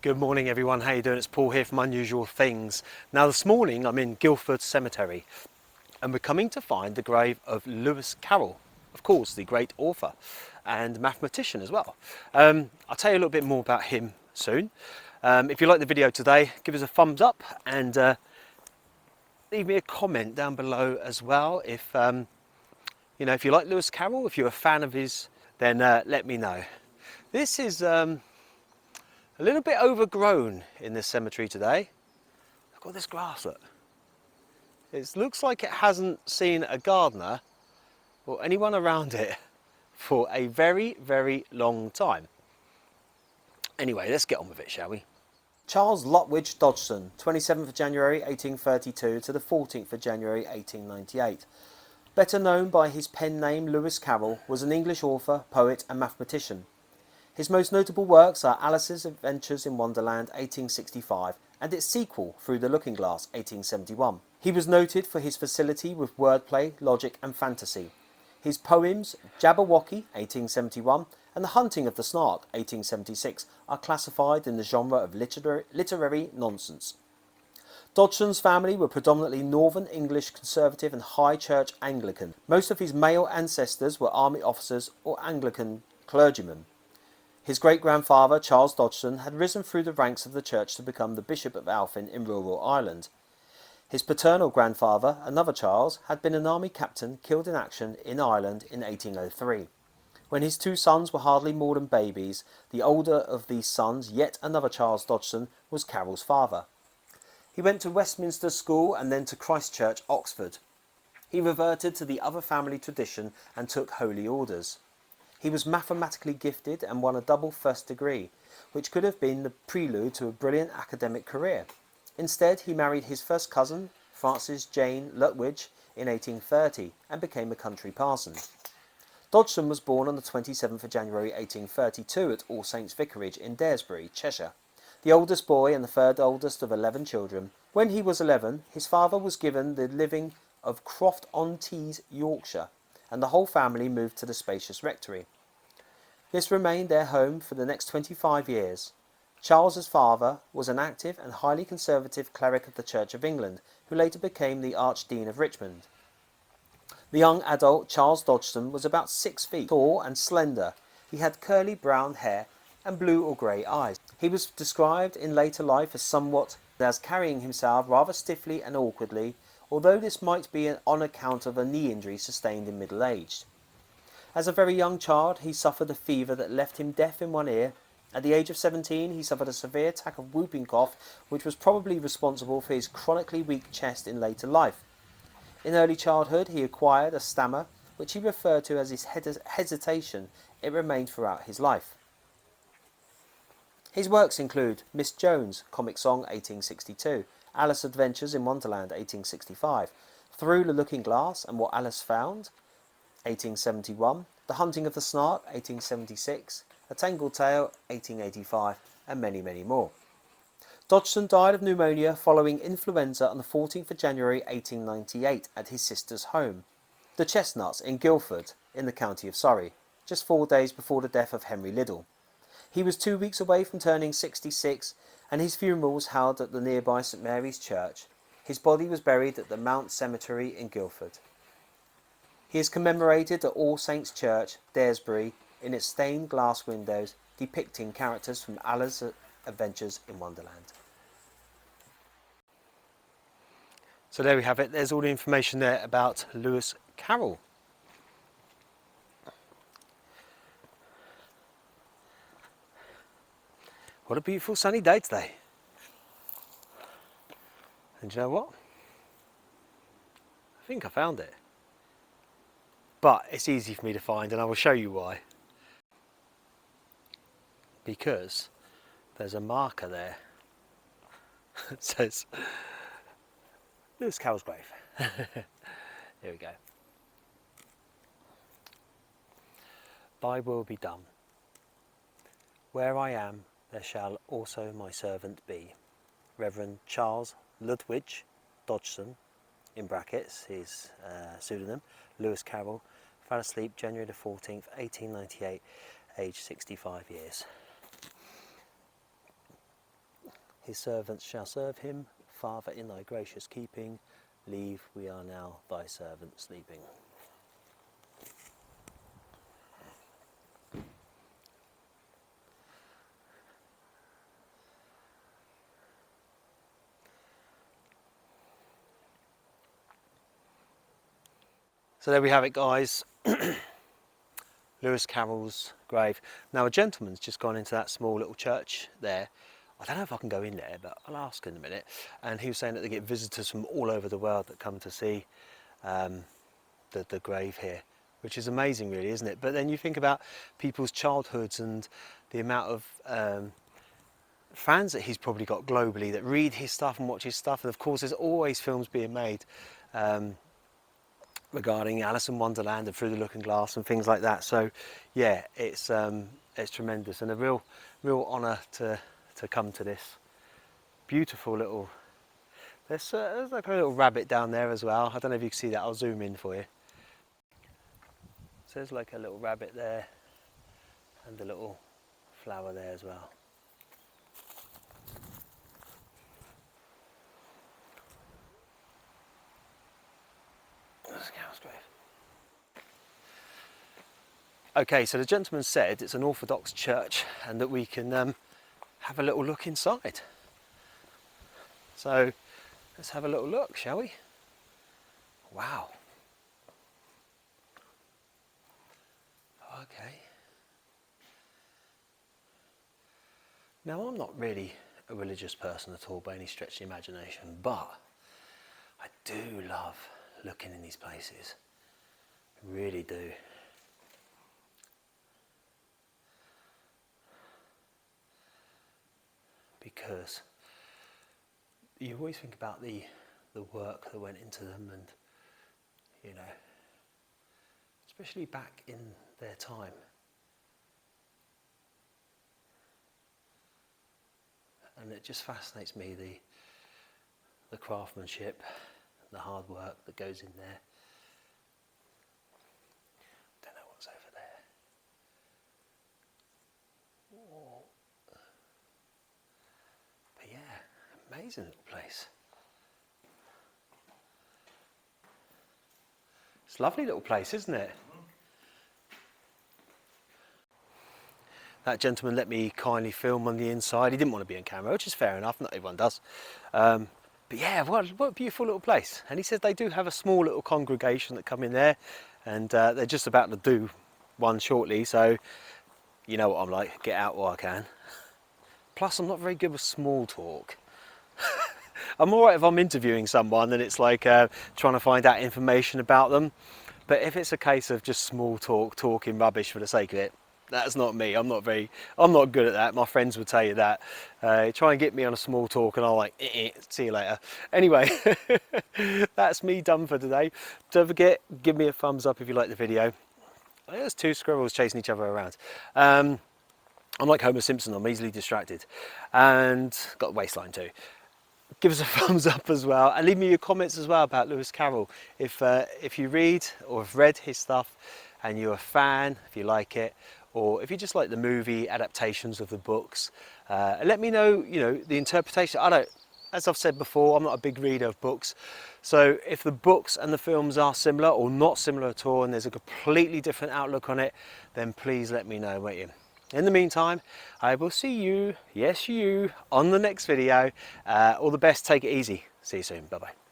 Good morning everyone, how you doing? It's Paul here from Unusual Things. Now this morning I'm in Guildford Cemetery and we're coming to find the grave of Lewis Carroll, of course the great author and mathematician as well. I'll tell you a little bit more about him soon. If you like the video today, give us a thumbs up and leave me a comment down below as well. If if you like Lewis Carroll, if you're a fan of his, then let me know. This is a little bit overgrown in this cemetery today. I've got this grass, look. It looks like it hasn't seen a gardener or anyone around it for a very, very long time. Anyway, let's get on with it, shall we? Charles Lutwidge Dodgson, 27th of January 1832 to the 14th of January 1898. Better known by his pen name Lewis Carroll, was an English author, poet and mathematician. His most notable works are Alice's Adventures in Wonderland 1865 and its sequel Through the Looking Glass 1871. He was noted for his facility with wordplay, logic and fantasy. His poems Jabberwocky 1871 and The Hunting of the Snark 1876 are classified in the genre of literary nonsense. Dodgson's family were predominantly Northern English Conservative and High Church Anglican. Most of his male ancestors were army officers or Anglican clergymen. His great-grandfather, Charles Dodgson, had risen through the ranks of the church to become the Bishop of Alphen in rural Ireland. His paternal grandfather, another Charles, had been an army captain killed in action in Ireland in 1803. When his two sons were hardly more than babies, the older of these sons, yet another Charles Dodgson, was Carroll's father. He went to Westminster School and then to Christ Church, Oxford. He reverted to the other family tradition and took holy orders. He was mathematically gifted and won a double first degree, which could have been the prelude to a brilliant academic career. Instead, he married his first cousin, Frances Jane Lutwidge, in 1830 and became a country parson. Dodgson was born on the 27th of January 1832 at All Saints Vicarage in Daresbury, Cheshire, the oldest boy and the third oldest of 11 children. When he was 11, his father was given the living of Croft-on-Tees, Yorkshire, and the whole family moved to the spacious rectory. This remained their home for the next 25 years. Charles's father was an active and highly conservative cleric of the Church of England, who later became the Archdeacon of Richmond. The young adult Charles Dodgson was about 6 feet tall and slender. He had curly brown hair and blue or grey eyes. He was described in later life as carrying himself rather stiffly and awkwardly, although this might be on account of a knee injury sustained in middle age. As a very young child, he suffered a fever that left him deaf in one ear. At the age of 17, he suffered a severe attack of whooping cough, which was probably responsible for his chronically weak chest in later life. In early childhood, he acquired a stammer, which he referred to as his hesitation. It remained throughout his life. His works include Miss Jones, comic song 1862, Alice's Adventures in Wonderland 1865, Through the Looking Glass and What Alice Found 1871, The Hunting of the Snark 1876, A Tangled Tale 1885 and many, many more. Dodgson died of pneumonia following influenza on the 14th of January 1898 at his sister's home, the Chestnuts in Guildford in the county of Surrey, just 4 days before the death of Henry Liddell. He was 2 weeks away from turning 66 and his funeral was held at the nearby St Mary's Church. His body was buried at the Mount Cemetery in Guildford. He is commemorated at All Saints Church, Daresbury, in its stained glass windows depicting characters from Alice's Adventures in Wonderland. So there we have it, there's all the information there about Lewis Carroll. What a beautiful sunny day today. And you know what? I think I found it. But it's easy for me to find and I will show you why. Because there's a marker there. It says Lewis Carroll's grave. Here we go. Thy will be done. Where I am, there shall also my servant be. Reverend Charles Lutwidge Dodgson, in brackets, his pseudonym, Lewis Carroll, fell asleep January the 14th, 1898, aged 65 years. his servants shall serve him. Father, in thy gracious keeping, leave, we are now thy servants sleeping. So there we have it, guys. Lewiscarroll's grave. Now a gentleman's just gone into that small little church there. I don't know if I can go in there, but I'll ask in a minute. And he was saying that they get visitors from all over the world that come to see the grave here, which is amazing really, isn't it? But then you think about people's childhoods and the amount of fans that he's probably got globally that read his stuff and watch his stuff. And of course there's always films being made regarding Alice in Wonderland and Through the Looking Glass and things like that. So yeah, it's tremendous and a real honour to come to this beautiful little. There's like a little rabbit down there as well. I don't know if you can see that. I'll zoom in for you. So there's like a little rabbit there and a little flower there as well. Okay, so the gentleman said it's an Orthodox church and that we can have a little look inside. So let's have a little look, shall we? Wow. Okay. Now I'm not really a religious person at all by any stretch of the imagination, but I do love looking in these places. I really do. Because you always think about the work that went into them, and you know, especially back in their time. And it just fascinates me, the craftsmanship, the hard work that goes in there. Don't know what's over there. Oh. But yeah, amazing little place. It's a lovely little place, isn't it? That gentleman let me kindly film on the inside. He didn't want to be on camera, which is fair enough, not everyone does. But yeah, what a beautiful little place. And he said they do have a small little congregation that come in there, and they're just about to do one shortly, so you know what I'm like, get out while I can. Plus I'm not very good with small talk. I'm alright if I'm interviewing someone and it's like trying to find out information about them, but if it's a case of just small talk, talking rubbish for the sake of it, that's not me. I'm not good at that. My friends would tell you that. Try and get me on a small talk and I'll like, see you later. Anyway, that's me done for today. Don't forget, give me a thumbs up if you like the video. There's two squirrels chasing each other around. I'm like Homer Simpson, I'm easily distracted. And got the waistline too. Give us a thumbs up as well, and leave me your comments as well about Lewiscarroll. If you read or have read his stuff and you're a fan, if you like it, or if you just like the movie adaptations of the books, let me know, you know, the interpretation. As I've said before, I'm not a big reader of books, so if the books and the films are similar or not similar at all and there's a completely different outlook on it, then please let me know, won't you? In the meantime, I will see you, yes you, on the next video. All the best, take it easy. See you soon, bye bye.